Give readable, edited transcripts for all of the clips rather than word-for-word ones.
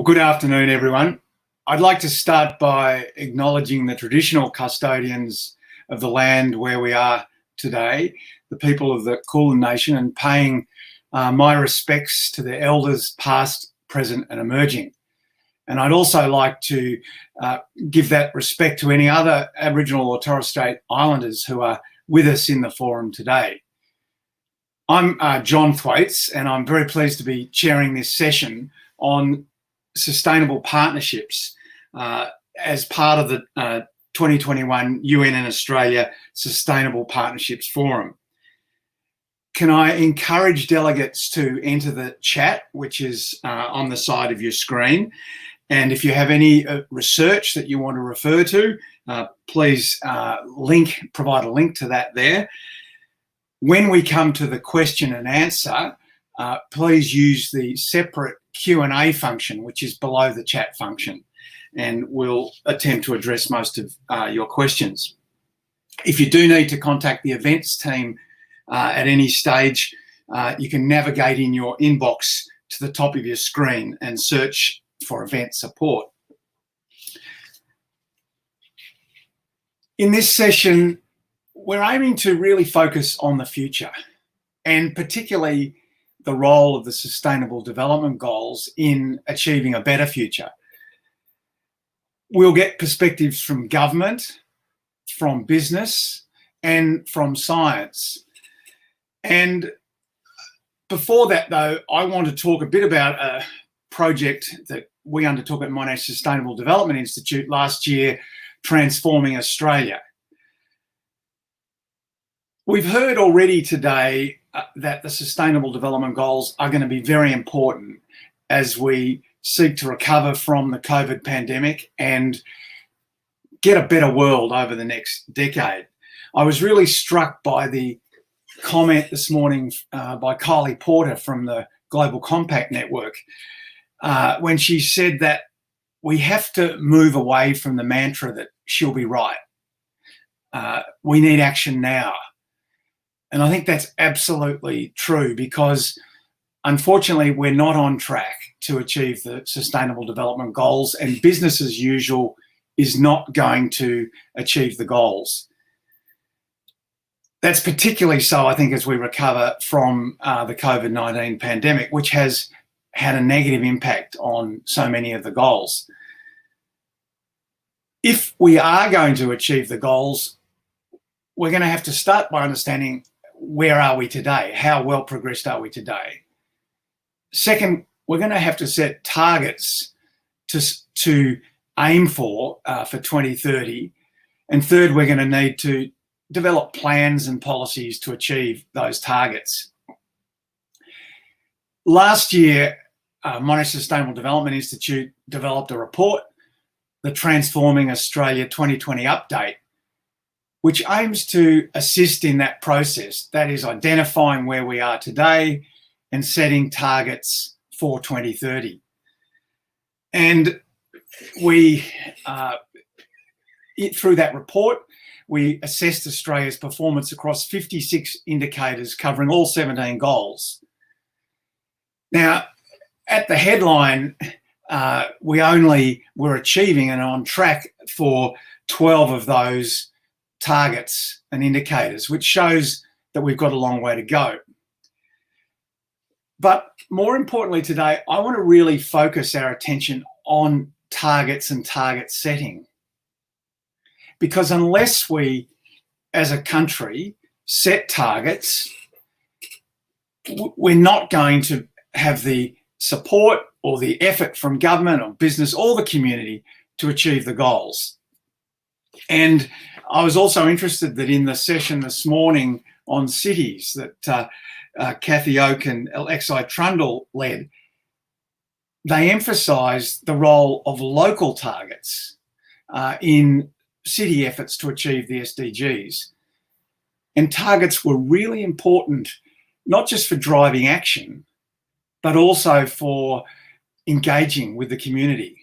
good afternoon, everyone. I'd like to start by acknowledging the traditional custodians of the land where we are today, the people of the Kulin Nation, and paying my respects to their elders past, present and emerging. And I'd also like to give that respect to any other Aboriginal or Torres Strait Islanders who are with us in the forum today. I'm John Thwaites, and I'm very pleased to be chairing this session on sustainable partnerships as part of the 2021 UN and Australia Sustainable Partnerships Forum. Can I encourage delegates to enter the chat, which is on the side of your screen? And if you have any research that you want to refer to, please provide a link to that there. When we come to the question and answer, please use the separate Q&A function, which is below the chat function, and we'll attempt to address most of your questions. If you do need to contact the events team at any stage, you can navigate in your inbox to the top of your screen and search for event support. In this session, we're aiming to really focus on the future, and particularly the role of the Sustainable Development Goals in achieving a better future. We'll get perspectives from government, from business, and from science. And before that, though, I want to talk a bit about a project that we undertook at Monash Sustainable Development Institute last year, Transforming Australia. We've heard already today that the Sustainable Development Goals are going to be very important as we seek to recover from the COVID pandemic and get a better world over the next decade. I was really struck by the comment this morning by Kylie Porter from the Global Compact Network when she said that we have to move away from the mantra that she'll be right. We need action now. And I think that's absolutely true, because unfortunately we're not on track to achieve the Sustainable Development Goals, and business as usual is not going to achieve the goals. That's particularly so, I think, as we recover from the COVID-19 pandemic, which has had a negative impact on so many of the goals. If we are going to achieve the goals, we're going to have to start by understanding, where are we today? How well progressed are we today? Second, we're going to have to set targets to aim for 2030. And third, we're going to need to develop plans and policies to achieve those targets. Last year, Monash Sustainable Development Institute developed a report, the Transforming Australia 2020 Update, which aims to assist in that process. That is, identifying where we are today and setting targets for 2030. And we, through that report, we assessed Australia's performance across 56 indicators covering all 17 goals. Now, at the headline, we only were achieving and on track for 12 of those targets and indicators, which shows that we've got a long way to go. But more importantly today, I want to really focus our attention on targets and target setting. Because unless we, as a country, set targets, we're not going to have the support or the effort from government or business or the community to achieve the goals. And I was also interested that in the session this morning on cities that Kathy Oak and Alexei Trundle led, they emphasised the role of local targets in city efforts to achieve the SDGs. And targets were really important, not just for driving action, but also for engaging with the community.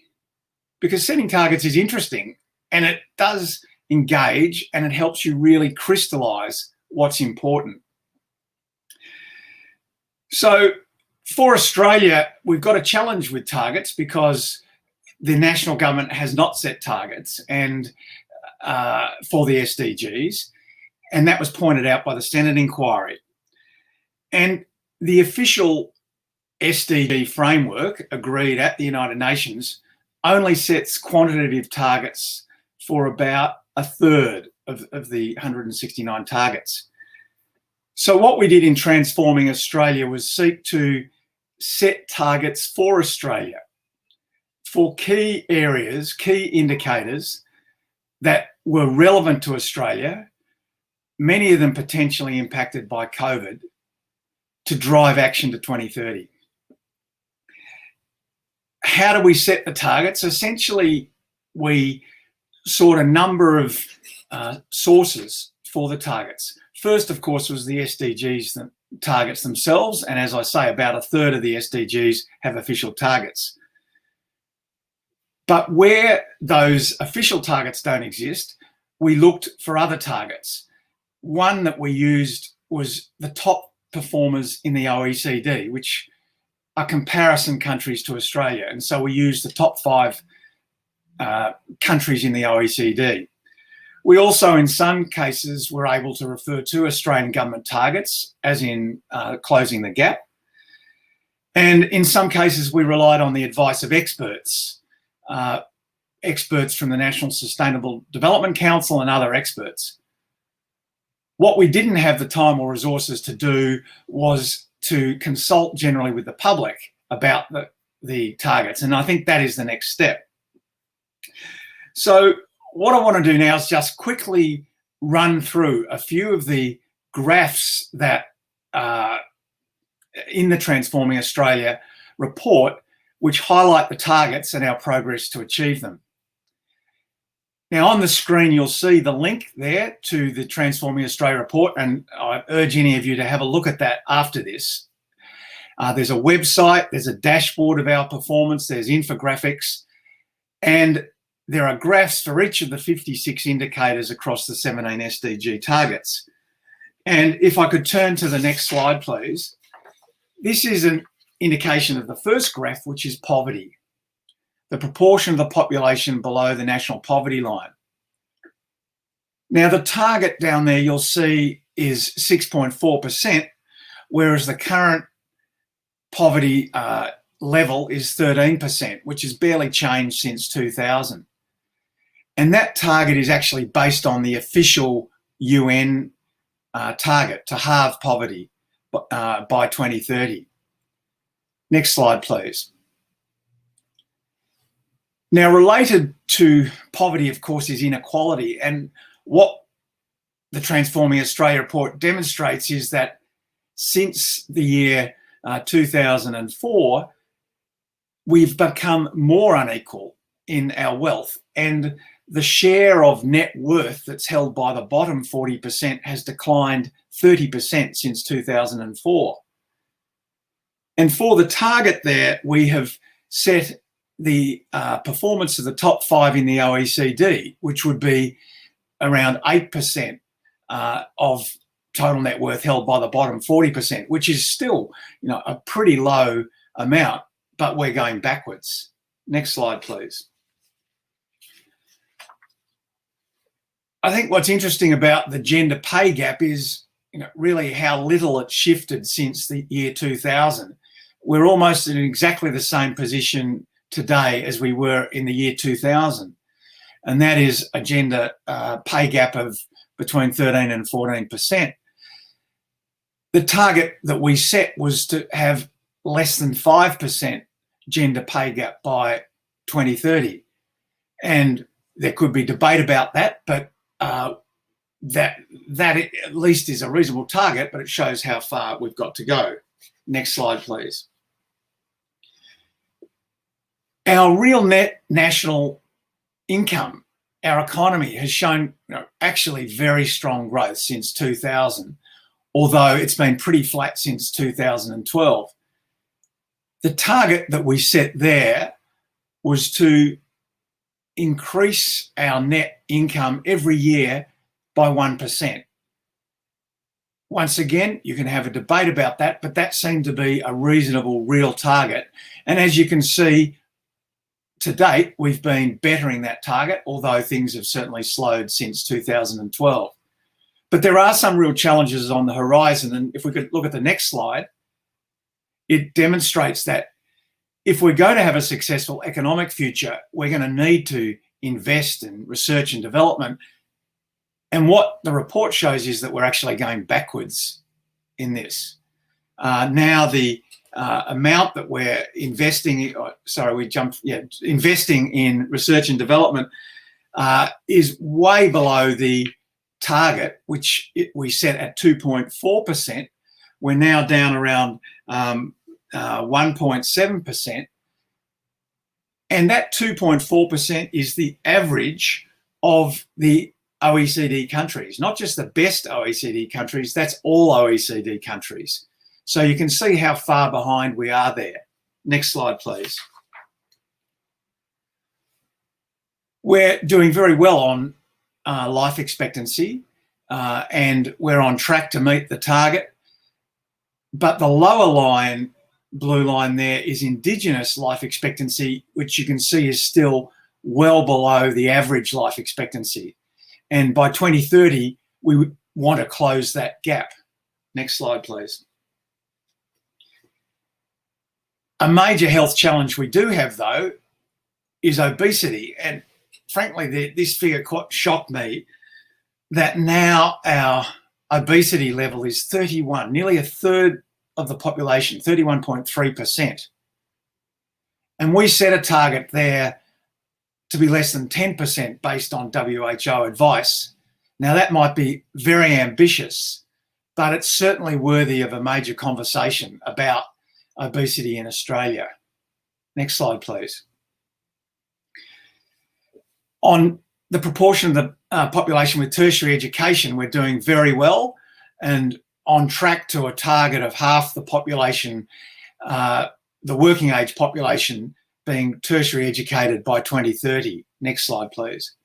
Because setting targets is interesting, and it does engage, and it helps you really crystallise what's important. So For Australia, we've got a challenge with targets because the national government has not set targets and for the SDGs, and that was pointed out by the Senate inquiry. And the official SDG framework agreed at the United Nations only sets quantitative targets for about a third of the 169 targets. So what we did in Transforming Australia was seek to set targets for Australia for key areas, key indicators that were relevant to Australia, many of them potentially impacted by COVID, to drive action to 2030. How do we set the targets? Essentially, we sought a number of sources for the targets. First, of course, was the SDGs, the targets themselves. And as I say, about a third of the SDGs have official targets. But where those official targets don't exist, we looked for other targets. One that we used was the top performers in the OECD, which are comparison countries to Australia. And so we used the top 5 countries in the OECD. We also, in some cases, were able to refer to Australian government targets, as in closing the gap. And in some cases, we relied on the advice of experts, experts from the National Sustainable Development Council and other experts. What we didn't have the time or resources to do was to consult generally with the public about the targets. And I think that is the next step. So what I want to do now is just quickly run through a few of the graphs that in the Transforming Australia report, which highlight the targets and our progress to achieve them. Now on the screen, you'll see the link there to the Transforming Australia report, and I urge any of you to have a look at that after this. There's a website, there's a dashboard of our performance, there's infographics, and there are graphs for each of the 56 indicators across the 17 SDG targets. And if I could turn to the next slide, please. This is an indication of the first graph, which is poverty, the proportion of the population below the national poverty line. Now, the target down there you'll see is 6.4%, whereas the current poverty level is 13%, which has barely changed since 2000. And that target is actually based on the official UN target to halve poverty by 2030. Next slide, please. Now, related to poverty, of course, is inequality. And what the Transforming Australia report demonstrates is that since the year 2004, we've become more unequal in our wealth. And the share of net worth that's held by the bottom 40% has declined 30% since 2004. And for the target there, we have set the performance of the top 5 in the OECD, which would be around 8% of total net worth held by the bottom 40%, which is still, a pretty low amount, but we're going backwards. Next slide, please. I think what's interesting about the gender pay gap is, really how little it's shifted since the year 2000. We're almost in exactly the same position today as we were in the year 2000. And that is a gender pay gap of between 13 and 14%. The target that we set was to have less than 5% gender pay gap by 2030. And there could be debate about that, but that at least is a reasonable target, but it shows how far we've got to go. Next slide, please. Our real net national income, our economy, has shown actually very strong growth since 2000, although it's been pretty flat since 2012. The target that we set there was to increase our net income every year by 1%. Once again, you can have a debate about that, but that seemed to be a reasonable, real target. And as you can see, to date, we've been bettering that target, although things have certainly slowed since 2012. But there are some real challenges on the horizon. And if we could look at the next slide, it demonstrates that if we're going to have a successful economic future, we're going to need to invest in research and development. And what the report shows is that we're actually going backwards in this. Now the amount that we're investing, investing in research and development is way below the target, which we set at 2.4%. We're now down around 1.7%. And that 2.4% is the average of the OECD countries, not just the best OECD countries, that's all OECD countries. So you can see how far behind we are there. Next slide, please. We're doing very well on life expectancy and we're on track to meet the target. But the lower line, blue line there, is Indigenous life expectancy, which you can see is still well below the average life expectancy. And by 2030, we want to close that gap. Next slide, please. A major health challenge we do have, though, is obesity. And frankly, this figure quite shocked me, that now our obesity level is 31, nearly a third of the population, 31.3%. And we set a target there to be less than 10% based on WHO advice. Now that might be very ambitious, but it's certainly worthy of a major conversation about obesity in Australia. Next slide, please. On the proportion of the population with tertiary education, we're doing very well and on track to a target of half the population, the working age population, being tertiary educated by 2030. Next slide, please.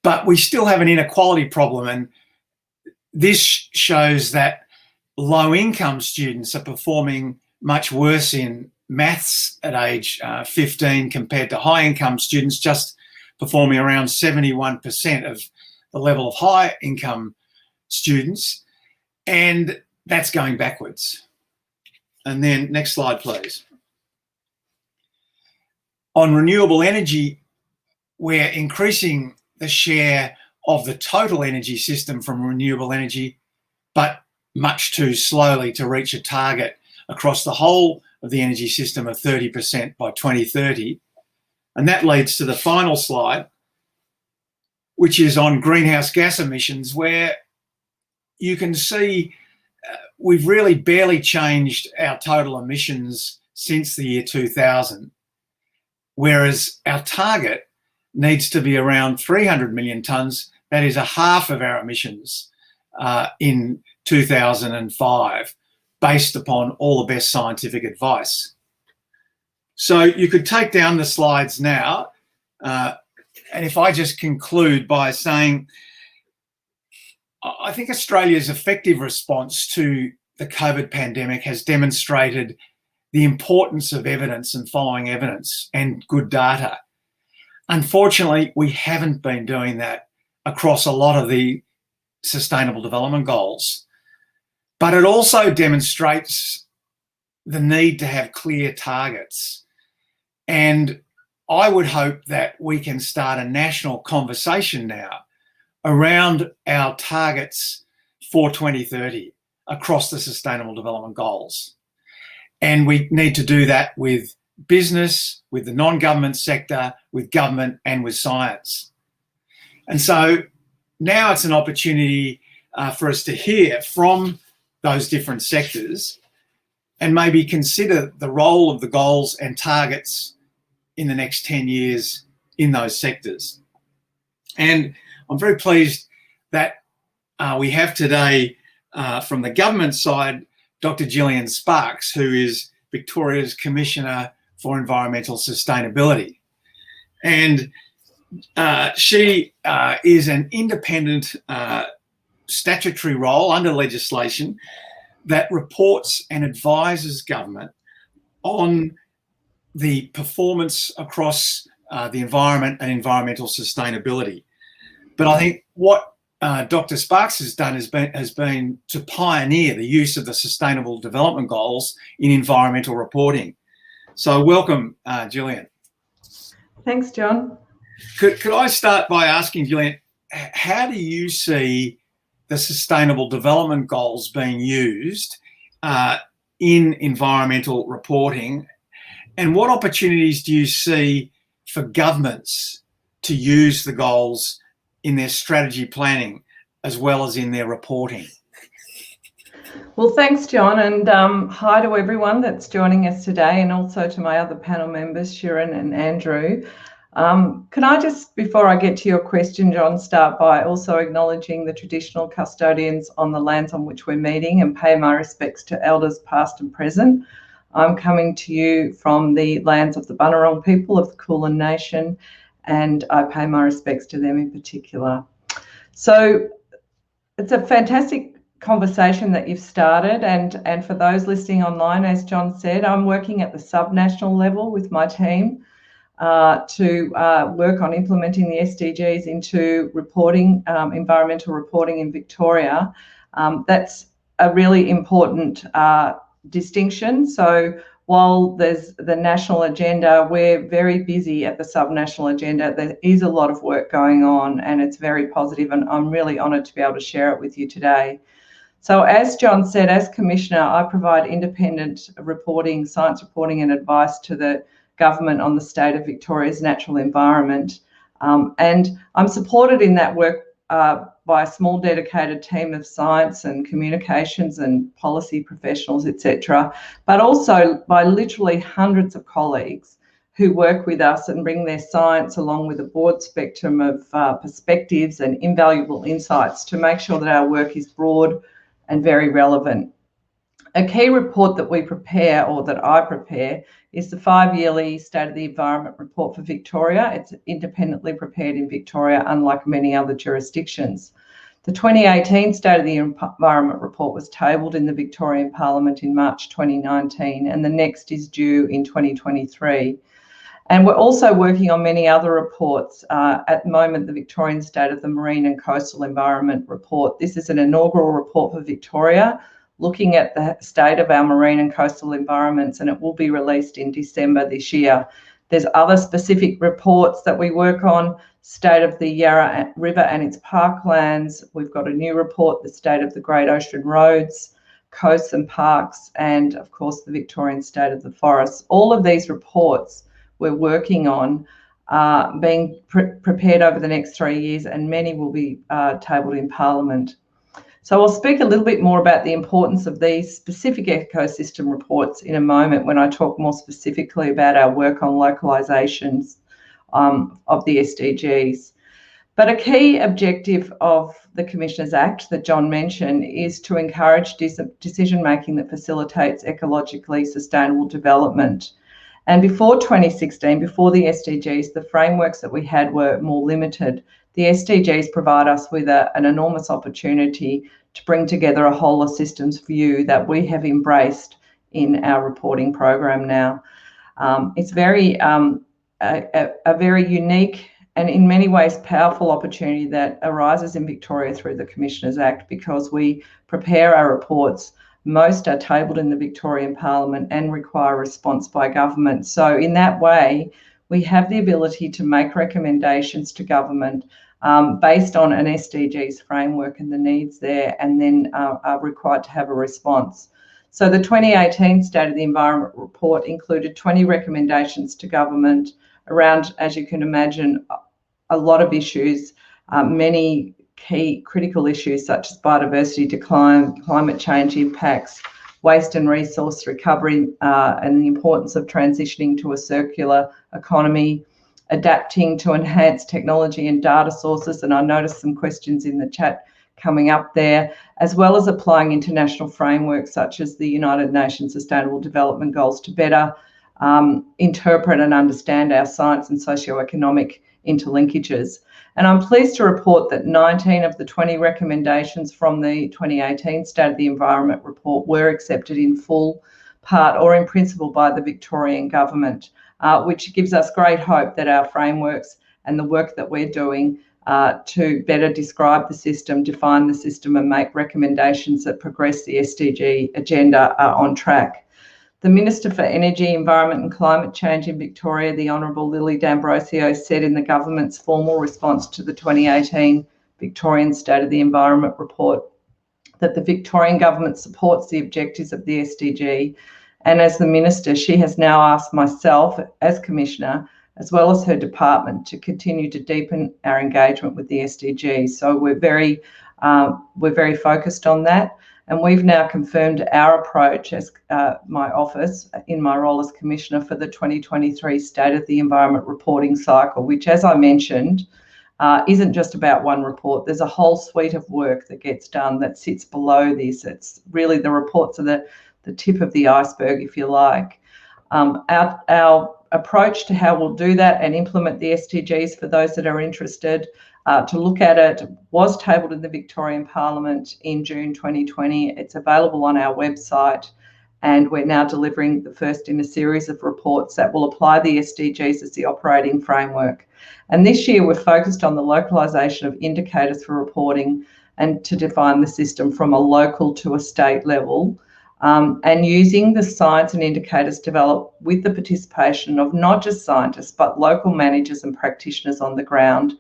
But we still have an inequality problem, and this shows that low-income students are performing much worse in maths at age 15 compared to high-income students, just performing around 71% of the level of high-income students, and that's going backwards. And then next slide, please. On renewable energy, we're increasing the share of the total energy system from renewable energy, but much too slowly to reach a target across the whole of the energy system of 30% by 2030. And that leads to the final slide, which is on greenhouse gas emissions, where you can see we've really barely changed our total emissions since the year 2000, whereas our target needs to be around 300 million tonnes. That is a half of our emissions in 2005, based upon all the best scientific advice. So you could take down the slides now, and if I just conclude by saying, I think Australia's effective response to the COVID pandemic has demonstrated the importance of evidence and following evidence and good data. Unfortunately, we haven't been doing that across a lot of the Sustainable Development Goals. But it also demonstrates the need to have clear targets. And I would hope that we can start a national conversation now around our targets for 2030 across the Sustainable Development Goals. And we need to do that with business, with the non-government sector, with government and with science. And so now it's an opportunity for us to hear from those different sectors and maybe consider the role of the goals and targets in the next 10 years in those sectors. And I'm very pleased that we have today from the government side, Dr. Gillian Sparks, who is Victoria's Commissioner for Environmental Sustainability. And she is an independent statutory role under legislation that reports and advises government on the performance across the environment and environmental sustainability. But I think what Dr. Sparks has done has been to pioneer the use of the Sustainable Development Goals in environmental reporting. So welcome, Gillian. Thanks, John. Could I start by asking, Gillian, how do you see the Sustainable Development Goals being used in environmental reporting, and what opportunities do you see for governments to use the goals in their strategy planning as well as in their reporting? Well, thanks, John, and hi to everyone that's joining us today, and also to my other panel members, Sharon and Andrew. Can I just, before I get to your question, John, start by also acknowledging the traditional custodians on the lands on which we're meeting and pay my respects to elders past and present. I'm coming to you from the lands of the Bunurong people of the Kulin Nation, and I pay my respects to them in particular. So it's a fantastic conversation that you've started, and for those listening online, as John said, I'm working at the subnational level with my team to work on implementing the SDGs into reporting, environmental reporting in Victoria. That's a really important distinction. So while there's the national agenda, we're very busy at the subnational agenda. There is a lot of work going on, and it's very positive, and I'm really honoured to be able to share it with you today. So as John said, as Commissioner, I provide independent reporting, science reporting and advice to the government on the state of Victoria's natural environment. And I'm supported in that work by a small dedicated team of science and communications and policy professionals, etc., but also by literally hundreds of colleagues who work with us and bring their science along with a broad spectrum of perspectives and invaluable insights to make sure that our work is broad and very relevant. A key report that we prepare, or that I prepare, is the 5-yearly State of the Environment report for Victoria. It's independently prepared in Victoria, unlike many other jurisdictions. The 2018 State of the Environment report was tabled in the Victorian Parliament in March 2019, and the next is due in 2023. And we're also working on many other reports. At the moment, the Victorian State of the Marine and Coastal Environment report. This is an inaugural report for Victoria, looking at the state of our marine and coastal environments, and it will be released in December this year. There's other specific reports that we work on, state of the Yarra River and its parklands. We've got a new report, the state of the Great Ocean Roads, coasts and parks, and of course the Victorian state of the forests. All of these reports we're working on being prepared over the next 3 years, and many will be tabled in Parliament. So I'll speak a little bit more about the importance of these specific ecosystem reports in a moment when I talk more specifically about our work on localisations of the SDGs. But a key objective of the Commissioners Act that John mentioned is to encourage decision-making that facilitates ecologically sustainable development. And before 2016, before the SDGs, the frameworks that we had were more limited. The SDGs provide us with an enormous opportunity to bring together a whole of systems view that we have embraced in our reporting program now. It's very a very unique and in many ways powerful opportunity that arises in Victoria through the Commissioners Act, because we prepare our reports. Most are tabled in the Victorian Parliament and require response by government. So in that way, we have the ability to make recommendations to government based on an SDGs framework and the needs there, and then are required to have a response. So the 2018 State of the Environment report included 20 recommendations to government around, as you can imagine, a lot of issues, many key critical issues such as biodiversity decline, climate change impacts, waste and resource recovery, and the importance of transitioning to a circular economy, adapting to enhanced technology and data sources, and I noticed some questions in the chat coming up there, as well as applying international frameworks such as the United Nations Sustainable Development Goals to better interpret and understand our science and socioeconomic interlinkages. And I'm pleased to report that 19 of the 20 recommendations from the 2018 State of the Environment report were accepted in full, part or in principle by the Victorian Government, which gives us great hope that our frameworks and the work that we're doing to better describe the system, define the system and make recommendations that progress the SDG agenda are on track. The Minister for Energy, Environment and Climate Change in Victoria, the Honourable Lily D'Ambrosio, said in the government's formal response to the 2018 Victorian State of the Environment report that the Victorian Government supports the objectives of the SDG. And as the Minister, she has now asked myself as Commissioner, as well as her department, to continue to deepen our engagement with the SDGs. So we're very focused on that. And we've now confirmed our approach as my office, in my role as Commissioner, for the 2023 State of the Environment reporting cycle, which, as I mentioned, isn't just about one report. There's a whole suite of work that gets done that sits below this. It's really the reports are the tip of the iceberg, if you like. Our approach to how we'll do that and implement the SDGs, for those that are interested to look at it, was tabled in the Victorian Parliament in June 2020. It's available on our website, and we're now delivering the first in a series of reports that will apply the SDGs as the operating framework. And this year we're focused on the localisation of indicators for reporting and to define the system from a local to a state level, and using the science and indicators developed with the participation of not just scientists, but local managers and practitioners on the ground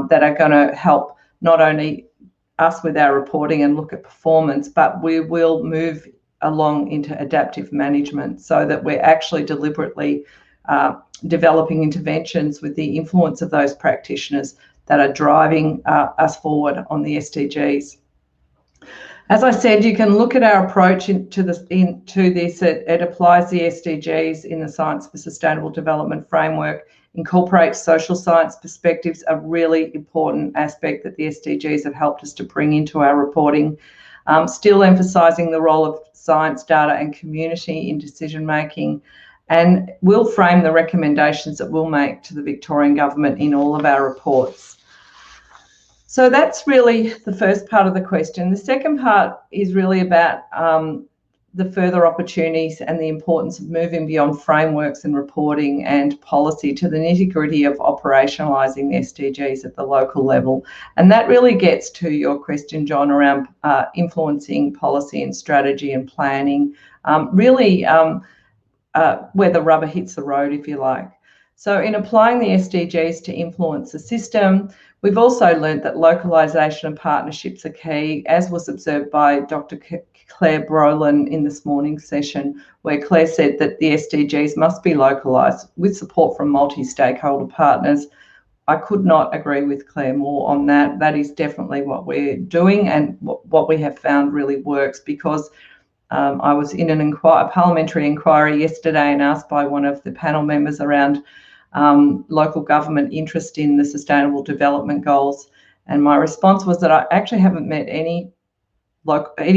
that are going to help not only us with our reporting and look at performance, but we will move along into adaptive management so that we're actually deliberately developing interventions with the influence of those practitioners that are driving us forward on the SDGs. As I said, you can look at our approach into this. It applies the SDGs in the Science for Sustainable Development framework, incorporates social science perspectives, a really important aspect that the SDGs have helped us to bring into our reporting, still emphasising the role of science, data and community in decision making, and we'll frame the recommendations that we'll make to the Victorian Government in all of our reports. So that's really the first part of the question. The second part is really about the further opportunities and the importance of moving beyond frameworks and reporting and policy to the nitty-gritty of operationalising the SDGs at the local level. And that really gets to your question, John, around influencing policy and strategy and planning, where the rubber hits the road, if you like. So in applying the SDGs to influence the system, we've also learned that localisation and partnerships are key, as was observed by Dr. Claire Brolin in this morning's session, where Claire said that the SDGs must be localised with support from multi-stakeholder partners. I could not agree with Claire more on that. That is definitely what we're doing and what we have found really works, because I was in a parliamentary inquiry yesterday and asked by one of the panel members around local government interest in the Sustainable Development Goals, and my response was that I actually haven't met any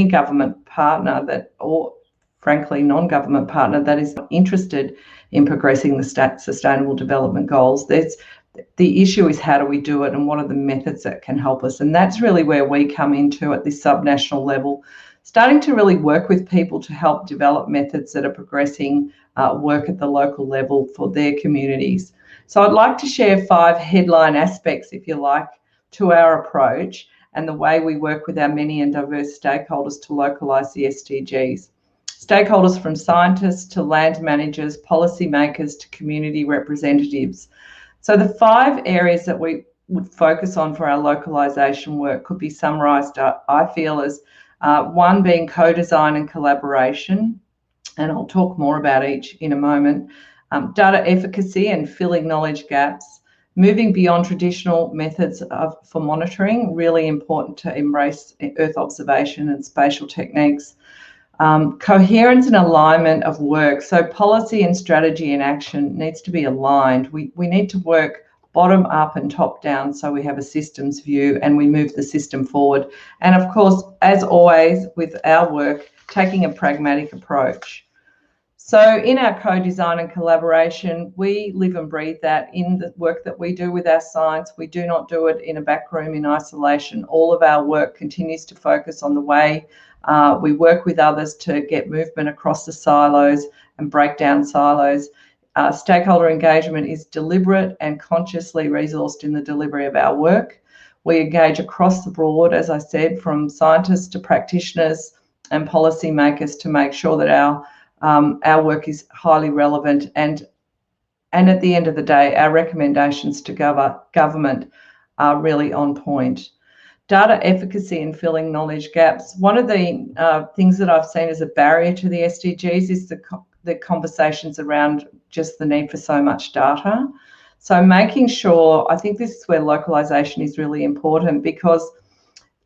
government partner that, or frankly non-government partner, that is interested in progressing the Sustainable Development Goals. The issue is how do we do it and what are the methods that can help us, and that's really where we come into at this subnational level, starting to really work with people to help develop methods that are progressing work at the local level for their communities. So I'd like to share 5 headline aspects, if you like, to our approach and the way we work with our many and diverse stakeholders to localise the SDGs. Stakeholders from scientists to land managers, policymakers to community representatives. So the 5 areas that we would focus on for our localisation work could be summarised, I feel, as 1 being co-design and collaboration, and I'll talk more about each in a moment. Data efficacy and filling knowledge gaps, moving beyond traditional methods for monitoring, really important to embrace Earth observation and spatial techniques. Coherence and alignment of work, so policy and strategy and action needs to be aligned. We need to work bottom up and top down so we have a systems view and we move the system forward. And of course, as always with our work, taking a pragmatic approach. So in our co-design and collaboration, we live and breathe that in the work that we do with our science. We do not do it in a back room in isolation. All of our work continues to focus on the way we work with others to get movement across the silos and break down silos. Stakeholder engagement is deliberate and consciously resourced in the delivery of our work. We engage across the board, as I said, from scientists to practitioners and policymakers to make sure that our work is highly relevant, and at the end of the day, our recommendations to government are really on point. Data efficacy and filling knowledge gaps. One of the things that I've seen as a barrier to the SDGs is the conversations around just the need for so much data. So making sure, I think this is where localisation is really important, because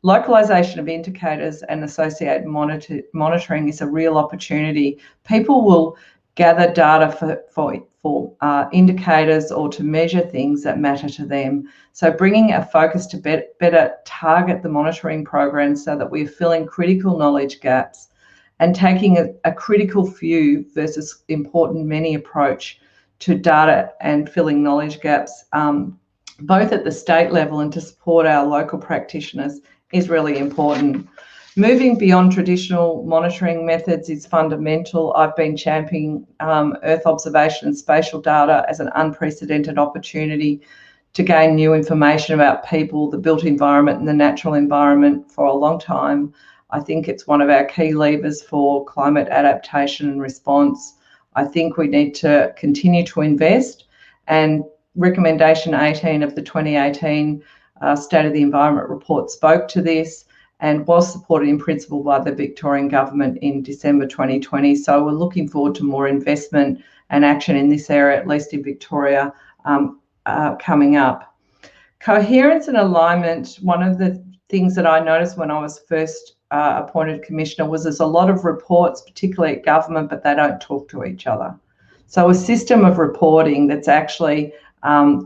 localisation of indicators and associated monitoring is a real opportunity. People will gather data for indicators or to measure things that matter to them. So bringing a focus to better target the monitoring programs so that we're filling critical knowledge gaps and taking a critical few versus important many approach to data and filling knowledge gaps, both at the state level and to support our local practitioners, is really important. Moving beyond traditional monitoring methods is fundamental. I've been championing Earth observation and spatial data as an unprecedented opportunity to gain new information about people, the built environment and the natural environment for a long time. I think it's one of our key levers for climate adaptation and response. I think we need to continue to invest, and recommendation 18 of the 2018 State of the Environment report spoke to this and was supported in principle by the Victorian Government in December 2020. So we're looking forward to more investment and action in this area, at least in Victoria, coming up. Coherence and alignment, one of the things that I noticed when I was first appointed Commissioner was there's a lot of reports, particularly at government, but they don't talk to each other. So a system of reporting that's actually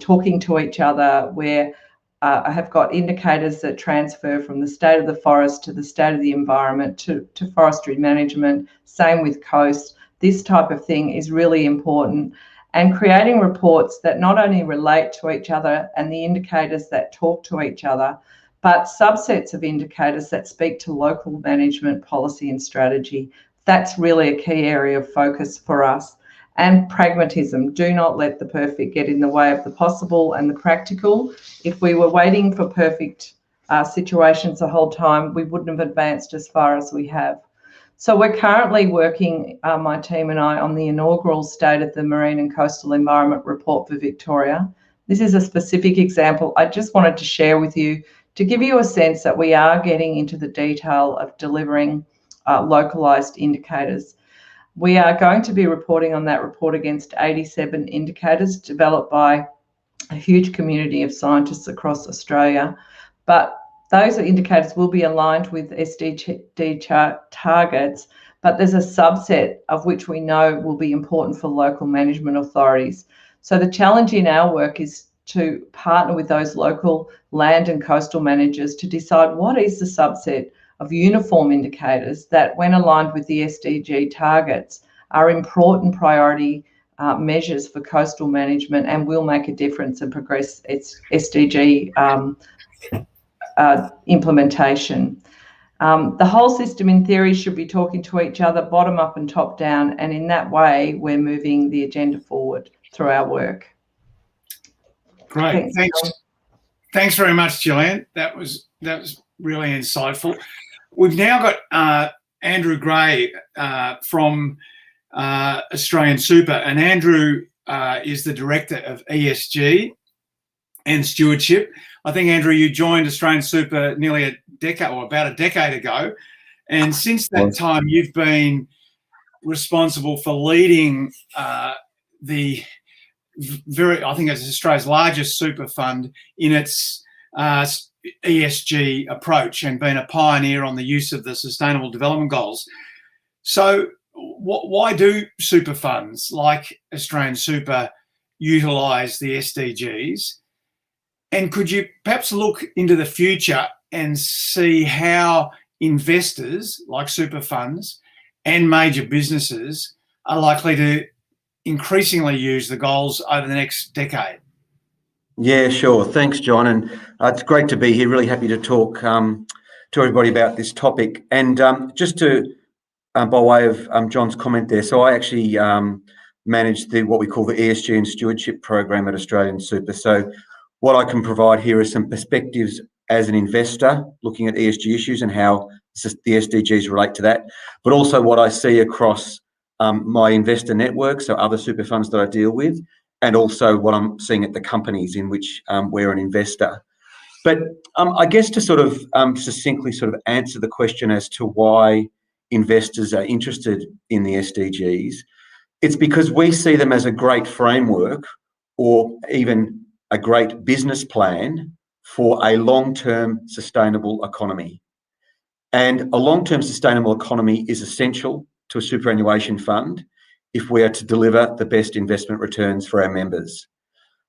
talking to each other, where I have got indicators that transfer from the state of the forest to the state of the environment to forestry management, same with coast. This type of thing is really important. And creating reports that not only relate to each other and the indicators that talk to each other, but subsets of indicators that speak to local management policy and strategy. That's really a key area of focus for us. And pragmatism. Do not let the perfect get in the way of the possible and the practical. If we were waiting for perfect situations the whole time, we wouldn't have advanced as far as we have. So we're currently working, my team and I, on the inaugural State of the Marine and Coastal Environment report for Victoria. This is a specific example I just wanted to share with you to give you a sense that we are getting into the detail of delivering localised indicators. We are going to be reporting on that report against 87 indicators developed by a huge community of scientists across Australia. But those indicators will be aligned with SDG targets, but there's a subset of which we know will be important for local management authorities. So the challenge in our work is to partner with those local land and coastal managers to decide what is the subset of uniform indicators that, when aligned with the SDG targets, are important priority measures for coastal management and will make a difference and progress its SDG implementation. The whole system, in theory, should be talking to each other, bottom up and top down, and in that way, we're moving the agenda forward through our work. Great, thanks very much, Gillian. That was really insightful. We've now got Andrew Gray from Australian Super, and Andrew is the Director of ESG and Stewardship. I think, Andrew, you joined Australian Super nearly a decade, or about a decade ago, and since that time you've been responsible for leading the I think it's Australia's largest super fund in its ESG approach, and been a pioneer on the use of the Sustainable Development Goals. So why do super funds like Australian Super utilise the SDGs? And could you perhaps look into the future and see how investors like super funds and major businesses are likely to increasingly use the goals over the next decade? Yeah, sure. Thanks, John. And it's great to be here. Really happy to talk to everybody about this topic. And just to, by way of John's comment there, so I actually manage what we call the ESG and Stewardship Program at Australian Super. So what I can provide here is some perspectives as an investor looking at ESG issues and how the SDGs relate to that, but also what I see across my investor network, so other super funds that I deal with, and also what I'm seeing at the companies in which we're an investor. But I guess to sort of succinctly sort of answer the question as to why investors are interested in the SDGs, it's because we see them as a great framework or even a great business plan for a long-term sustainable economy. And a long-term sustainable economy is essential to a superannuation fund if we are to deliver the best investment returns for our members.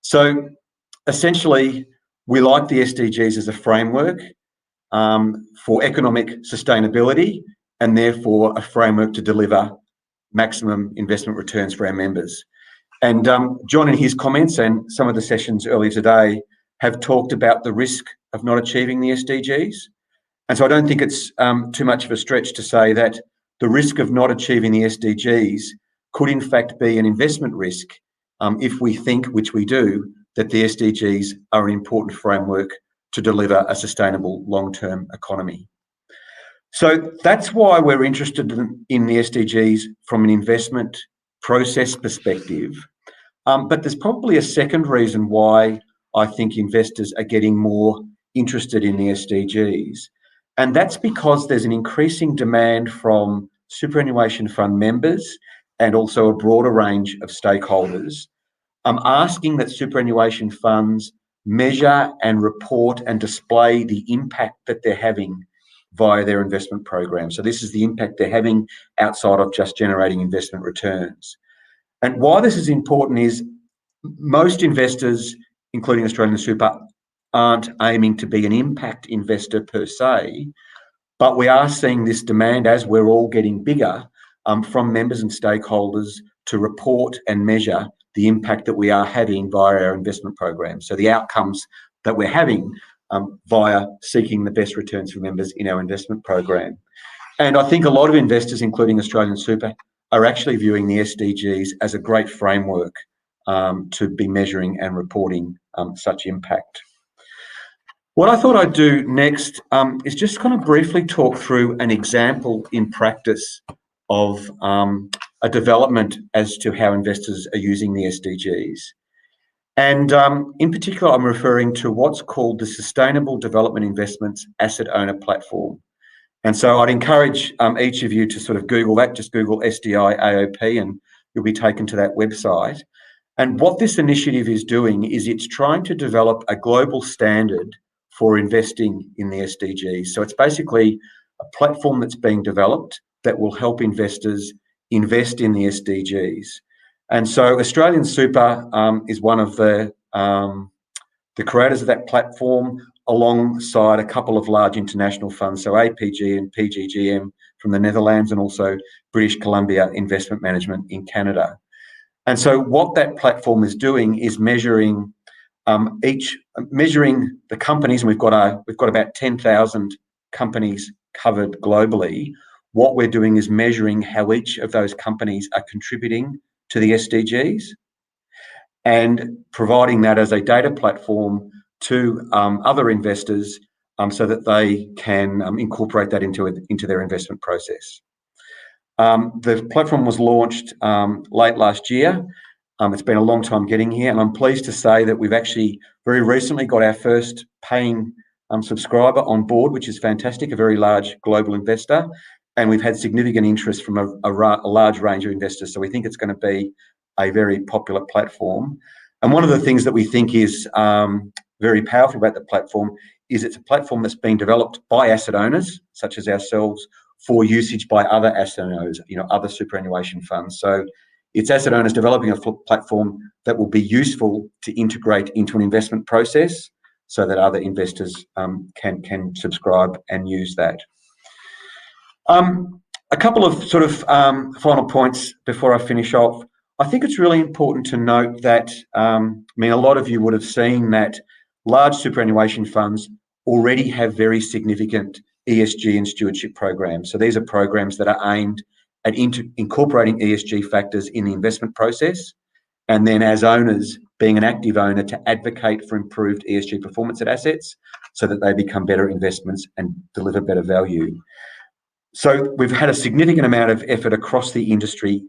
So essentially, we like the SDGs as a framework for economic sustainability and therefore a framework to deliver maximum investment returns for our members. And John, in his comments and some of the sessions earlier today, have talked about the risk of not achieving the SDGs. And so I don't think it's too much of a stretch to say that the risk of not achieving the SDGs could in fact be an investment risk if we think, which we do, that the SDGs are an important framework to deliver a sustainable long-term economy. So that's why we're interested in the SDGs from an investment process perspective. But there's probably a second reason why I think investors are getting more interested in the SDGs. And that's because there's an increasing demand from superannuation fund members and also a broader range of stakeholders asking that superannuation funds measure and report and display the impact that they're having via their investment program. So this is the impact they're having outside of just generating investment returns. And why this is important is most investors, including Australian Super, aren't aiming to be an impact investor per se, but we are seeing this demand as we're all getting bigger from members and stakeholders to report and measure the impact that we are having via our investment program. So the outcomes that we're having via seeking the best returns for members in our investment program. And I think a lot of investors, including Australian Super, are actually viewing the SDGs as a great framework to be measuring and reporting such impact. What I thought I'd do next is just kind of briefly talk through an example in practice of a development as to how investors are using the SDGs. And in particular, I'm referring to what's called the Sustainable Development Investments Asset Owner Platform. And so I'd encourage each of you to sort of Google that, just Google SDI AOP and you'll be taken to that website. And what this initiative is doing is it's trying to develop a global standard for investing in the SDGs. So it's basically a platform that's being developed that will help investors invest in the SDGs. And so Australian Super is one of the creators of that platform, alongside a couple of large international funds, so APG and PGGM from the Netherlands, and also British Columbia Investment Management in Canada. And so what that platform is doing is measuring the companies, and we've got about 10,000 companies covered globally. What we're doing is measuring how each of those companies are contributing to the SDGs and providing that as a data platform to other investors so that they can incorporate that into their investment process. The platform was launched late last year. It's been a long time getting here, and I'm pleased to say that we've actually very recently got our first paying subscriber on board, which is fantastic, a very large global investor, and we've had significant interest from a large range of investors. So we think it's going to be a very popular platform. And one of the things that we think is very powerful about the platform is it's a platform that's being developed by asset owners, such as ourselves, for usage by other asset owners, other superannuation funds. So it's asset owners developing a platform that will be useful to integrate into an investment process so that other investors can subscribe and use that. A couple of sort of final points before I finish off. I think it's really important to note that, a lot of you would have seen that large superannuation funds already have very significant ESG and stewardship programs. So these are programs that are aimed at incorporating ESG factors in the investment process, and then as owners, being an active owner, to advocate for improved ESG performance at assets so that they become better investments and deliver better value. So we've had a significant amount of effort across the industry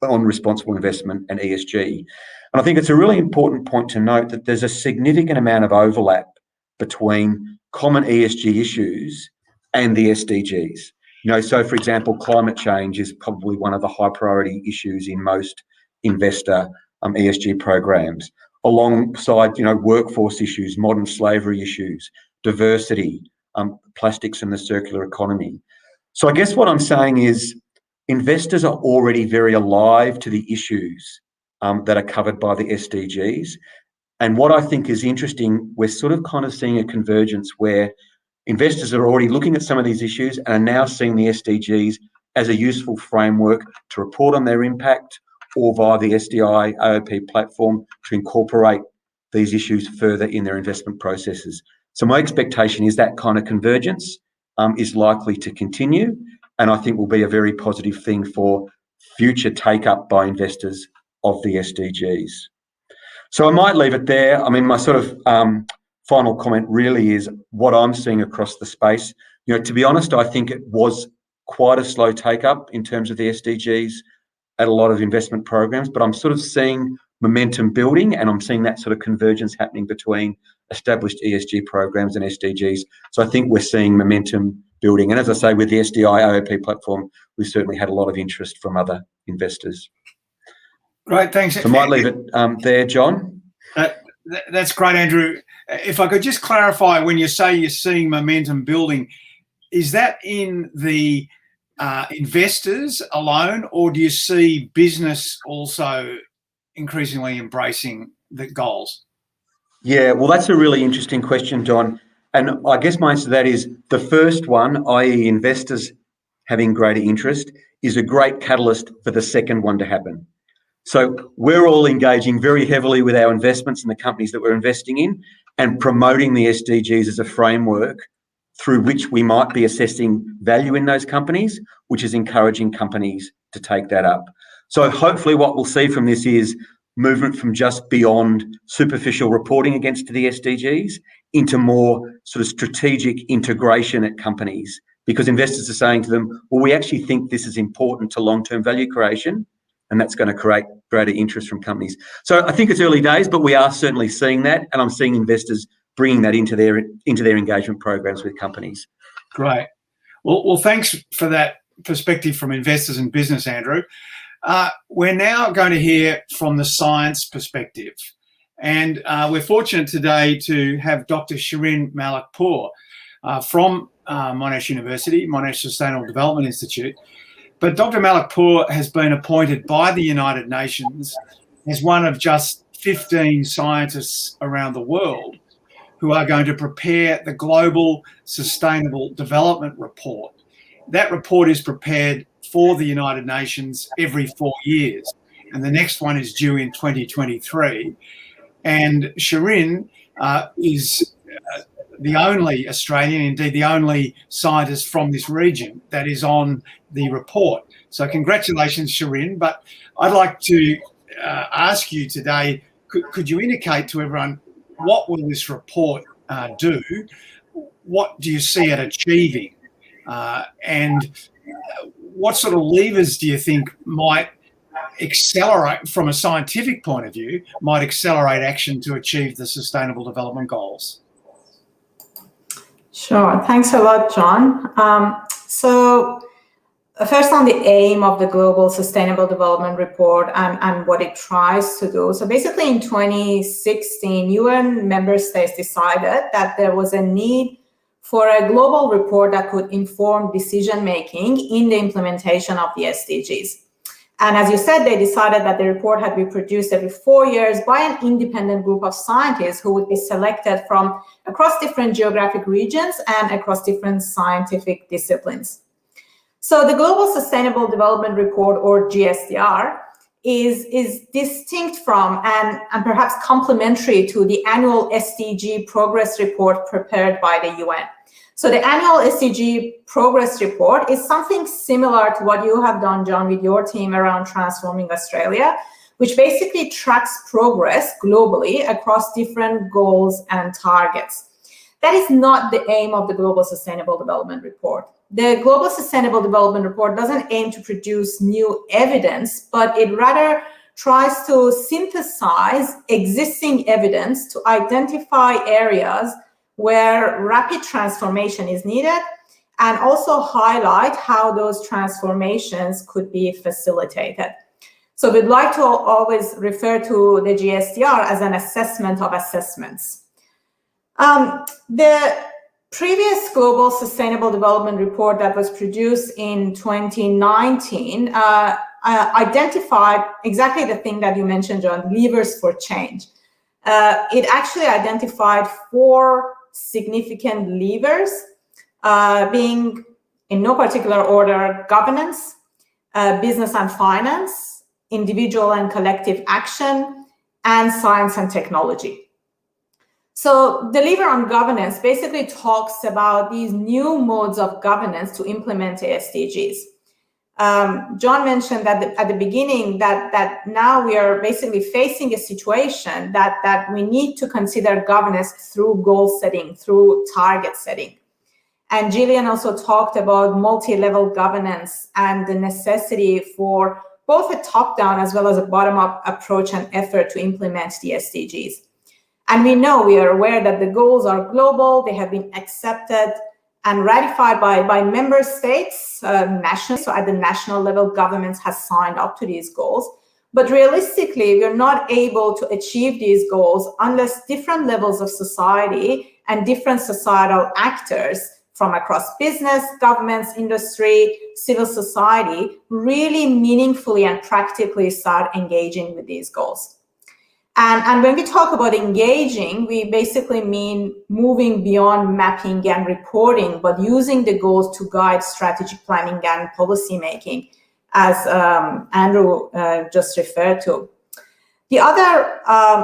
on responsible investment and ESG. And I think it's a really important point to note that there's a significant amount of overlap between common ESG issues and the SDGs. So for example, climate change is probably one of the high priority issues in most investor ESG programs, alongside, workforce issues, modern slavery issues, diversity, plastics and the circular economy. So I guess what I'm saying is investors are already very alive to the issues that are covered by the SDGs. And what I think is interesting, we're sort of kind of seeing a convergence where investors are already looking at some of these issues and are now seeing the SDGs as a useful framework to report on their impact, or via the SDI AOP platform to incorporate these issues further in their investment processes. So my expectation is that kind of convergence is likely to continue, and I think will be a very positive thing for future take-up by investors of the SDGs. So I might leave it there. My sort of final comment really is what I'm seeing across the space. To be honest, I think it was quite a slow take-up in terms of the SDGs at a lot of investment programs, but I'm sort of seeing momentum building, and I'm seeing that sort of convergence happening between established ESG programs and SDGs. So I think we're seeing momentum building. And as I say, with the SDI AOP platform, we've certainly had a lot of interest from other investors. Great, thanks. So I might leave it there, John. That's great, Andrew. If I could just clarify, when you say you're seeing momentum building, is that in the investors alone, or do you see business also increasingly embracing the goals? Yeah, well, that's a really interesting question, John. And I guess my answer to that is the first one, i.e. investors having greater interest, is a great catalyst for the second one to happen. So we're all engaging very heavily with our investments in the companies that we're investing in and promoting the SDGs as a framework through which we might be assessing value in those companies, which is encouraging companies to take that up. So hopefully what we'll see from this is movement from just beyond superficial reporting against the SDGs into more sort of strategic integration at companies, because investors are saying to them, well, we actually think this is important to long-term value creation, and that's going to create greater interest from companies. So I think it's early days, but we are certainly seeing that, and I'm seeing investors bringing that into their engagement programs with companies. Great. Well, thanks for that perspective from investors and business, Andrew. We're now going to hear from the science perspective, and we're fortunate today to have Dr. Shirin Malakpour from Monash University, Monash Sustainable Development Institute. But Dr. Malakpour has been appointed by the United Nations as one of just 15 scientists around the world who are going to prepare the Global Sustainable Development Report. That report is prepared for the United Nations every 4 years, and the next one is due in 2023. And Shirin is the only Australian, indeed the only scientist from this region that is on the report. So congratulations, Shirin. But I'd like to ask you today, could you indicate to everyone, what will this report do? What do you see it achieving? And what sort of levers do you think might accelerate, from a scientific point of view, might accelerate action to achieve the Sustainable Development Goals? Sure. Thanks a lot, John. So first on the aim of the Global Sustainable Development Report and what it tries to do. So basically in 2016, UN member states decided that there was a need for a global report that could inform decision-making in the implementation of the SDGs. And as you said, they decided that the report had to be produced every 4 years by an independent group of scientists who would be selected from across different geographic regions and across different scientific disciplines. So the Global Sustainable Development Report, or GSDR, is distinct from and perhaps complementary to the annual SDG progress report prepared by the UN. So the annual SDG progress report is something similar to what you have done, John, with your team around Transforming Australia, which basically tracks progress globally across different goals and targets. That is not the aim of the Global Sustainable Development Report. The Global Sustainable Development Report doesn't aim to produce new evidence, but it rather tries to synthesize existing evidence to identify areas where rapid transformation is needed and also highlight how those transformations could be facilitated. So we'd like to always refer to the GSDR as an assessment of assessments. The previous Global Sustainable Development Report that was produced in 2019 identified exactly the thing that you mentioned, John, levers for change. It actually identified 4 significant levers, being in no particular order: governance, business and finance, individual and collective action, and science and technology. So the lever on governance basically talks about these new modes of governance to implement the SDGs. John mentioned that at the beginning that now we are basically facing a situation that we need to consider governance through goal setting, through target setting. And Gillian also talked about multi-level governance and the necessity for both a top-down as well as a bottom-up approach and effort to implement the SDGs. And we are aware that the goals are global, they have been accepted and ratified by member states nationally. So at the national level, governments have signed up to these goals. But realistically, we're not able to achieve these goals unless different levels of society and different societal actors from across business, governments, industry, civil society really meaningfully and practically start engaging with these goals. And when we talk about engaging, we basically mean moving beyond mapping and reporting, but using the goals to guide strategic planning and policy making, as Andrew just referred to. The other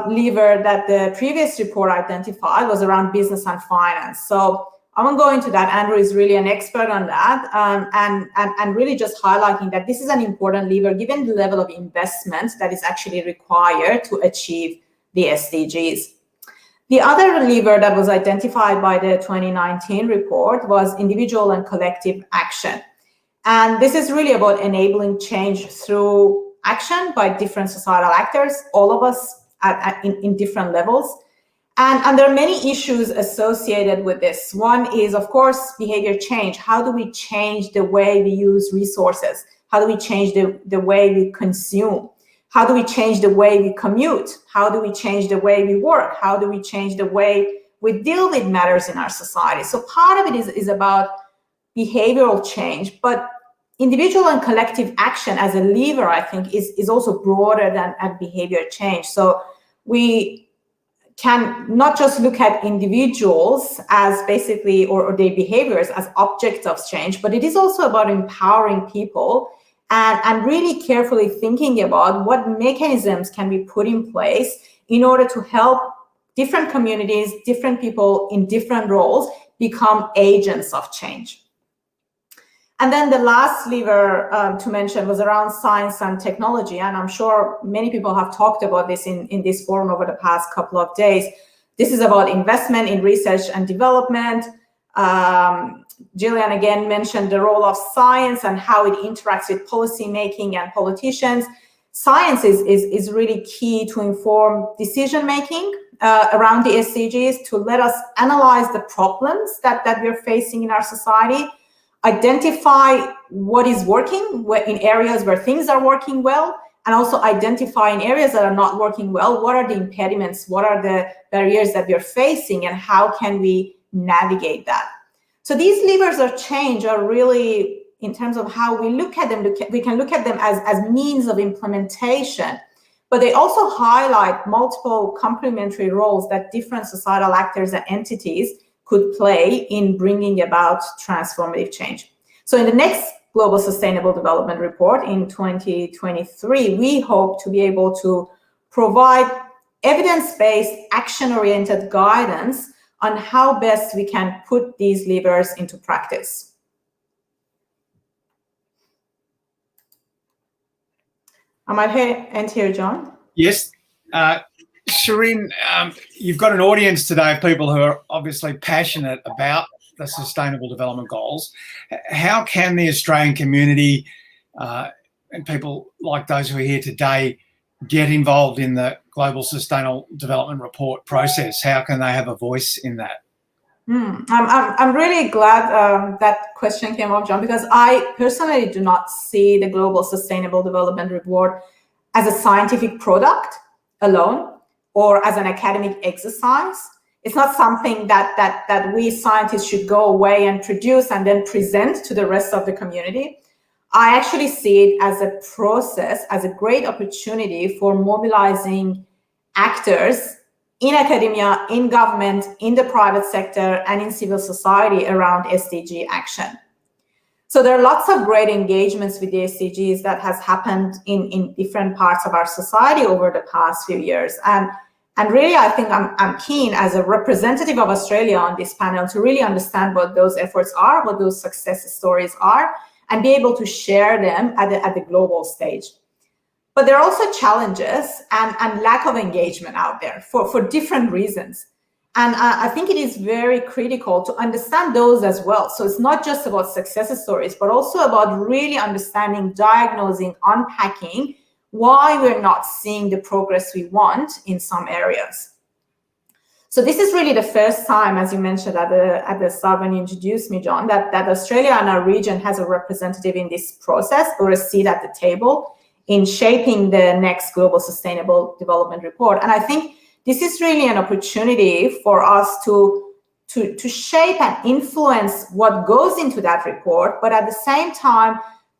lever that the previous report identified was around business and finance. So I won't go into that. Andrew is really an expert on that, and really just highlighting that this is an important lever given the level of investment that is actually required to achieve the SDGs. The other lever that was identified by the 2019 report was individual and collective action. And this is really about enabling change through action by different societal actors, all of us in different levels. And there are many issues associated with this. One is, of course, behavior change. How do we change the way we use resources? How do we change the way we consume? How do we change the way we commute? How do we change the way we work? How do we change the way we deal with matters in our society? So part of it is about behavioral change, but individual and collective action as a lever, I think, is also broader than behavior change. So we can not just look at individuals as basically, or their behaviors as objects of change, but it is also about empowering people and really carefully thinking about what mechanisms can be put in place in order to help different communities, different people in different roles become agents of change. And then the last lever to mention was around science and technology. And I'm sure many people have talked about this in this forum over the past couple of days. This is about investment in research and development. Gillian again mentioned the role of science and how it interacts with policy making and politicians. Science is really key to inform decision making around the SDGs, to let us analyze the problems that we're facing in our society, identify what is working in areas where things are working well, and also identify in areas that are not working well, what are the impediments, what are the barriers that we're facing, and how can we navigate that. So these levers of change are really, in terms of how we look at them, we can look at them as means of implementation, but they also highlight multiple complementary roles that different societal actors and entities could play in bringing about transformative change. So in the next Global Sustainable Development Report in 2023, we hope to be able to provide evidence-based, action-oriented guidance on how best we can put these levers into practice. I might end here, John. Yes. Shirin, you've got an audience today of people who are obviously passionate about the Sustainable Development Goals. How can the Australian community and people like those who are here today get involved in the Global Sustainable Development Report process? How can they have a voice in that? I'm really glad that question came up, John, because I personally do not see the Global Sustainable Development Report as a scientific product alone or as an academic exercise. It's not something that we scientists should go away and produce and then present to the rest of the community. I actually see it as a process, as a great opportunity for mobilizing actors in academia, in government, in the private sector, and in civil society around SDG action. So there are lots of great engagements with the SDGs that has happened in different parts of our society over the past few years. And really, I think I'm keen as a representative of Australia on this panel to really understand what those efforts are, what those success stories are, and be able to share them at the global stage. But there are also challenges and lack of engagement out there for different reasons. And I think it is very critical to understand those as well. So it's not just about success stories, but also about really understanding, diagnosing, unpacking why we're not seeing the progress we want in some areas. So this is really the first time, as you mentioned at the start when you introduced me, John, that Australia and our region has a representative in this process or a seat at the table in shaping the next Global Sustainable Development Report. And I think this is really an opportunity for us to shape and influence what goes into that report, but at the same time,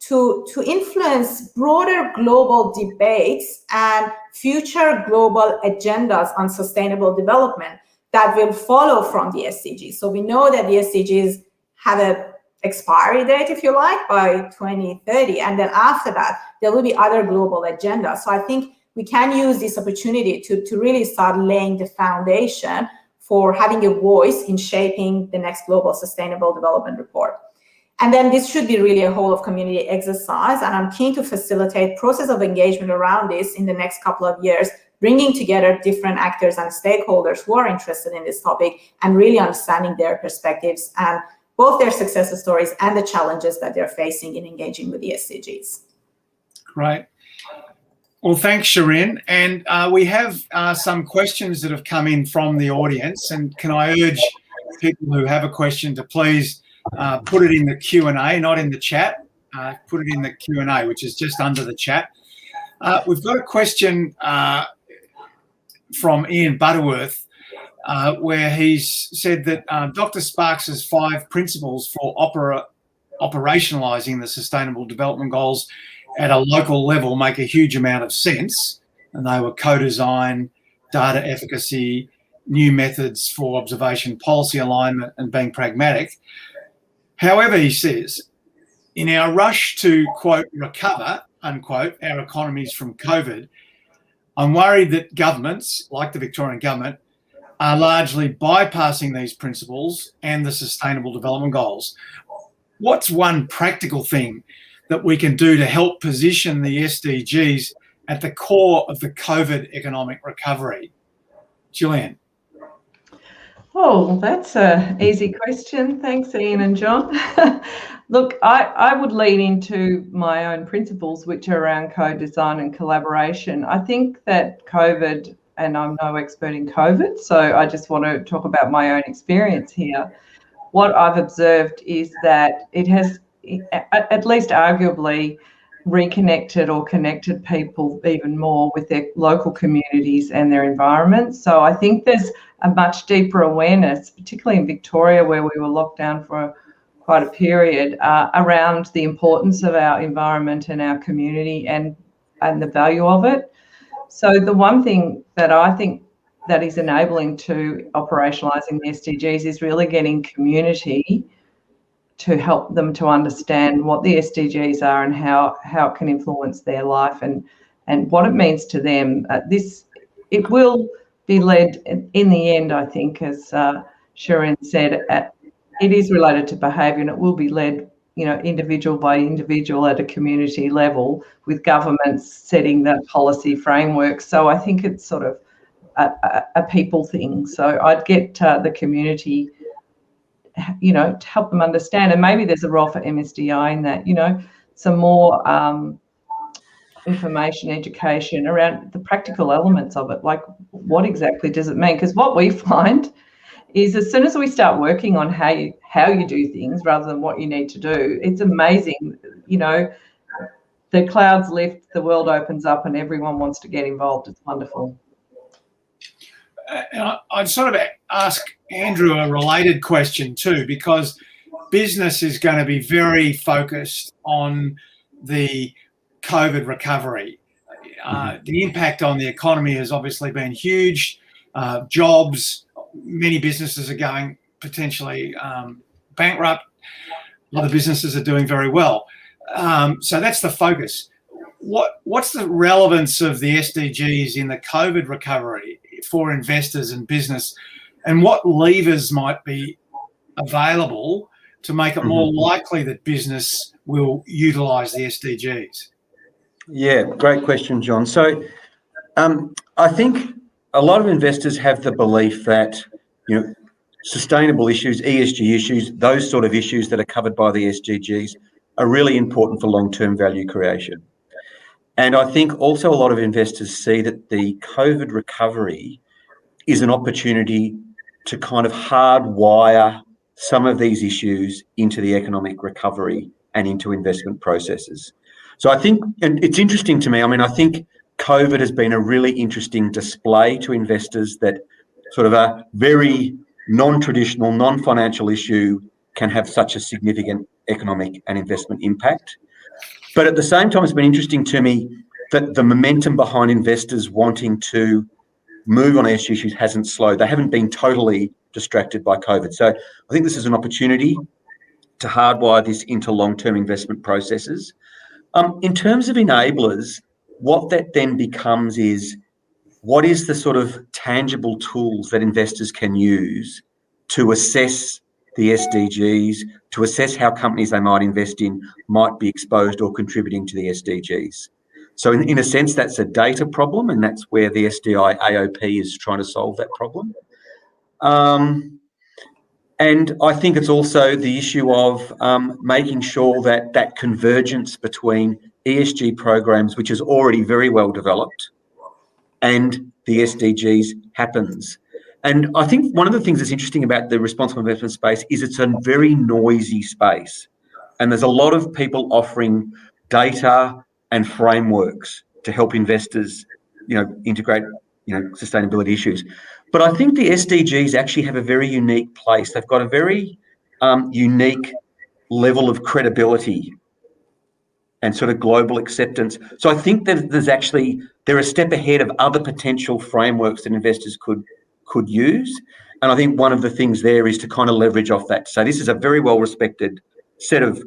to influence broader global debates and future global agendas on sustainable development that will follow from the SDGs. So we know that the SDGs have an expiry date, if you like, by 2030. And then after that, there will be other global agendas. So I think we can use this opportunity to really start laying the foundation for having a voice in shaping the next Global Sustainable Development Report. And then this should be really a whole of community exercise. And I'm keen to facilitate process of engagement around this in the next couple of years, bringing together different actors and stakeholders who are interested in this topic and really understanding their perspectives and both their success stories and the challenges that they're facing in engaging with the SDGs. Great. Well, thanks, Shirin. And we have some questions that have come in from the audience. And can I urge people who have a question to please put it in the Q&A, not in the chat. Put it in the Q&A, which is just under the chat. We've got a question from Ian Butterworth, where he's said that Dr. Sparks's 5 principles for operationalising the Sustainable Development Goals at a local level make a huge amount of sense. And they were co-design, data efficacy, new methods for observation, policy alignment, and being pragmatic. However, he says, in our rush to, quote, recover, unquote, our economies from COVID, I'm worried that governments, like the Victorian government, are largely bypassing these principles and the Sustainable Development Goals. What's one practical thing that we can do to help position the SDGs at the core of the COVID economic recovery? Gillian. Oh, that's an easy question. Thanks, Ian and John. Look, I would lean into my own principles, which are around co-design and collaboration. I think that COVID, and I'm no expert in COVID, so I just want to talk about my own experience here. What I've observed is that it has, at least arguably, reconnected or connected people even more with their local communities and their environments. So I think there's a much deeper awareness, particularly in Victoria, where we were locked down for quite a period, around the importance of our environment and our community and the value of it. So the one thing that I think that is enabling to operationalising the SDGs is really getting community to help them to understand what the SDGs are and how it can influence their life and what it means to them. It will be led in the end, I think, as Shirin said, it is related to behaviour, and it will be led, individual by individual at a community level, with governments setting the policy framework. So I think it's sort of a people thing. So I'd get the community, to help them understand, and maybe there's a role for MSDI in that, some more information, education around the practical elements of it, like what exactly does it mean? Because what we find is as soon as we start working on how you do things rather than what you need to do, it's amazing. The clouds lift, the world opens up, and everyone wants to get involved. It's wonderful. I'd sort of ask Andrew a related question too, because business is going to be very focused on the COVID recovery. The impact on the economy has obviously been huge. Jobs, many businesses are going potentially bankrupt. A lot of businesses are doing very well. So that's the focus. What's the relevance of the SDGs in the COVID recovery for investors and business, and what levers might be available to make it more likely that business will utilise the SDGs? Yeah, great question, John. So I think a lot of investors have the belief that, sustainable issues, ESG issues, those sort of issues that are covered by the SDGs are really important for long-term value creation. And I think also a lot of investors see that the COVID recovery is an opportunity to kind of hardwire some of these issues into the economic recovery and into investment processes. So I think, and it's interesting to me, I think COVID has been a really interesting display to investors that sort of a very non-traditional, non-financial issue can have such a significant economic and investment impact. But at the same time, it's been interesting to me that the momentum behind investors wanting to move on ESG issues hasn't slowed. They haven't been totally distracted by COVID. So I think this is an opportunity to hardwire this into long-term investment processes. In terms of enablers, what that then becomes is, what is the sort of tangible tools that investors can use to assess the SDGs, to assess how companies they might invest in might be exposed or contributing to the SDGs. So in a sense, that's a data problem, and that's where the SDI AOP is trying to solve that problem. And I think it's also the issue of making sure that that convergence between ESG programs, which is already very well developed, and the SDGs happens. And I think one of the things that's interesting about the responsible investment space is it's a very noisy space. And there's a lot of people offering data and frameworks to help investors, integrate, sustainability issues. But I think the SDGs actually have a very unique place. They've got a very unique level of credibility and sort of global acceptance. So I think that they're a step ahead of other potential frameworks that investors could use. And I think one of the things there is to kind of leverage off that. So this is a very well-respected set of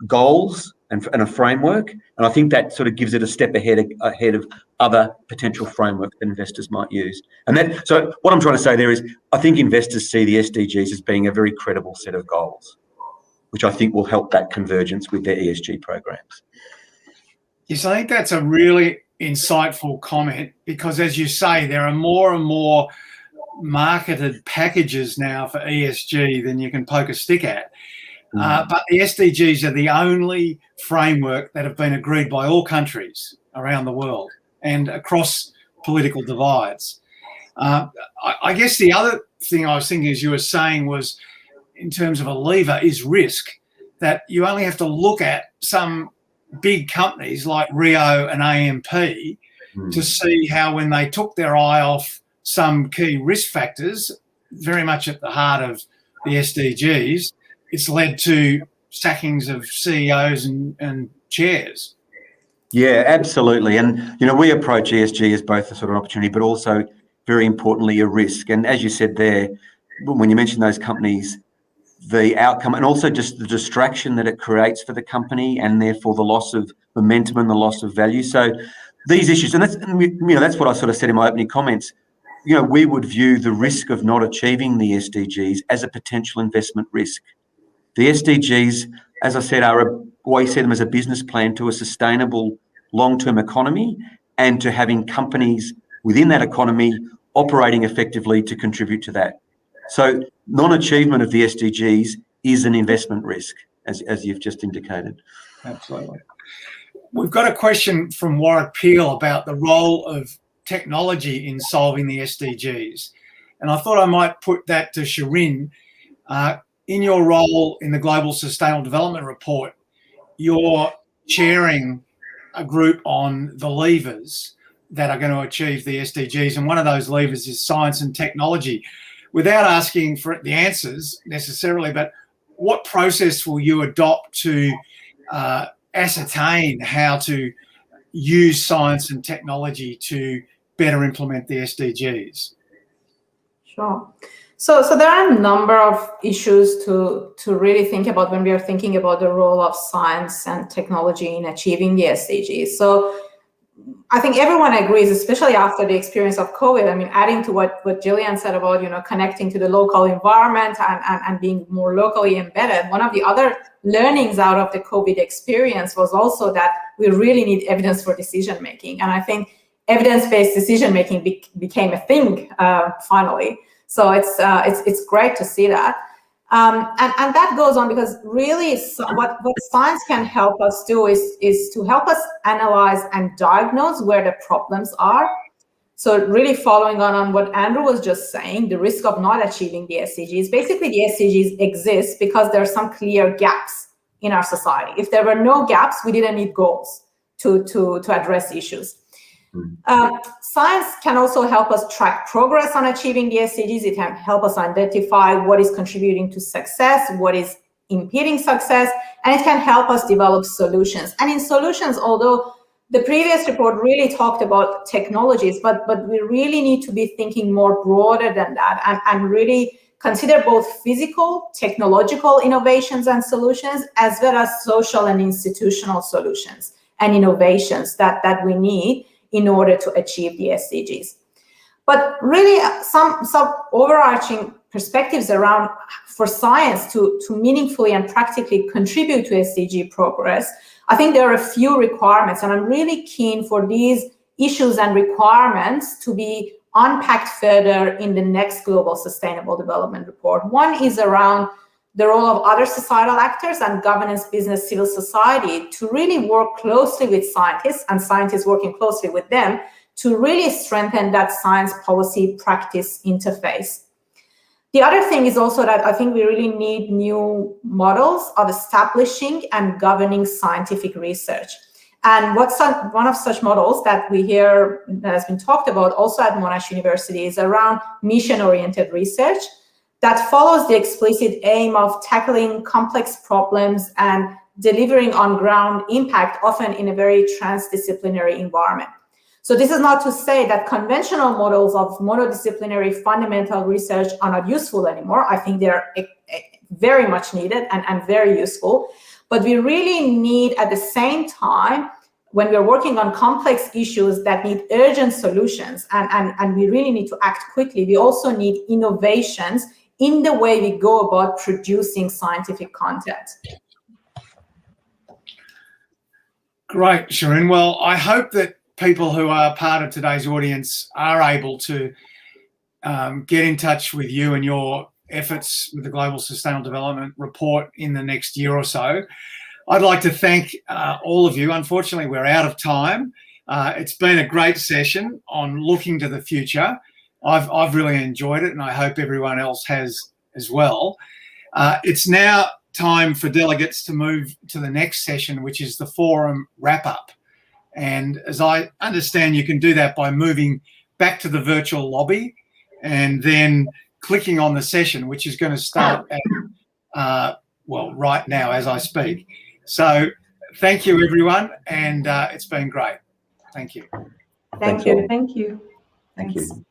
goals and a framework. And I think that sort of gives it a step ahead of other potential frameworks that investors might use. And so what I'm trying to say there is, I think investors see the SDGs as being a very credible set of goals, which I think will help that convergence with their ESG programs. Yes, I think that's a really insightful comment, because as you say, there are more and more marketed packages now for ESG than you can poke a stick at. But the SDGs are the only framework that have been agreed by all countries around the world and across political divides. I guess the other thing I was thinking as you were saying was, in terms of a lever, is risk, that you only have to look at some big companies like Rio and AMP to see how, when they took their eye off some key risk factors, very much at the heart of the SDGs, it's led to sackings of CEOs and chairs. Yeah, absolutely. And, we approach ESG as both a sort of opportunity, but also, very importantly, a risk. And as you said there, when you mention those companies, the outcome, and also just the distraction that it creates for the company, and therefore the loss of momentum and the loss of value. So these issues, and that's what I sort of said in my opening comments. We would view the risk of not achieving the SDGs as a potential investment risk. The SDGs, as I said, we see them as a business plan to a sustainable long-term economy and to having companies within that economy operating effectively to contribute to that. So non-achievement of the SDGs is an investment risk, as you've just indicated. Absolutely. We've got a question from Warwick Peel about the role of technology in solving the SDGs. And I thought I might put that to Shirin. In your role in the Global Sustainable Development Report, you're chairing a group on the levers that are going to achieve the SDGs. And one of those levers is science and technology. Without asking for the answers necessarily, but what process will you adopt to ascertain how to use science and technology to better implement the SDGs? Sure. So there are a number of issues to really think about when we are thinking about the role of science and technology in achieving the SDGs. So I think everyone agrees, especially after the experience of COVID. I mean, adding to what Gillian said about, connecting to the local environment and being more locally embedded. One of the other learnings out of the COVID experience was also that we really need evidence for decision making. And I think evidence-based decision making became a thing finally. So it's great to see that. And that goes on because really what science can help us do is to help us analyze and diagnose where the problems are. So really following on what Andrew was just saying, the risk of not achieving the SDGs. Basically, the SDGs exist because there are some clear gaps in our society. If there were no gaps, we didn't need goals to address issues. Science can also help us track progress on achieving the SDGs. It can help us identify what is contributing to success, what is impeding success, and it can help us develop solutions. And in solutions, although the previous report really talked about technologies, but we really need to be thinking more broader than that and really consider both physical, technological innovations and solutions, as well as social and institutional solutions and innovations that we need in order to achieve the SDGs. But really some overarching perspectives around for science to meaningfully and practically contribute to SDG progress. I think there are a few requirements, and I'm really keen for these issues and requirements to be unpacked further in the next Global Sustainable Development Report. One is around the role of other societal actors and governance, business, civil society to really work closely with scientists and scientists working closely with them to really strengthen that science policy practice interface. The other thing is also that I think we really need new models of establishing and governing scientific research. And one of such models that we hear that has been talked about also at Monash University is around mission-oriented research that follows the explicit aim of tackling complex problems and delivering on-ground impact, often in a very transdisciplinary environment. So this is not to say that conventional models of monodisciplinary fundamental research are not useful anymore. I think they're very much needed and very useful. But we really need, at the same time, when we're working on complex issues that need urgent solutions and we really need to act quickly, we also need innovations in the way we go about producing scientific content. Great, Shirin. Well, I hope that people who are part of today's audience are able to get in touch with you and your efforts with the Global Sustainable Development Report in the next year or so. I'd like to thank all of you. Unfortunately, we're out of time. It's been a great session on looking to the future. I've really enjoyed it, and I hope everyone else has as well. It's now time for delegates to move to the next session, which is the forum wrap-up. And as I understand, you can do that by moving back to the virtual lobby and then clicking on the session, which is going to start at, right now as I speak. So thank you, everyone, and it's been great. Thank you. Thank you. Thank you. Thank you.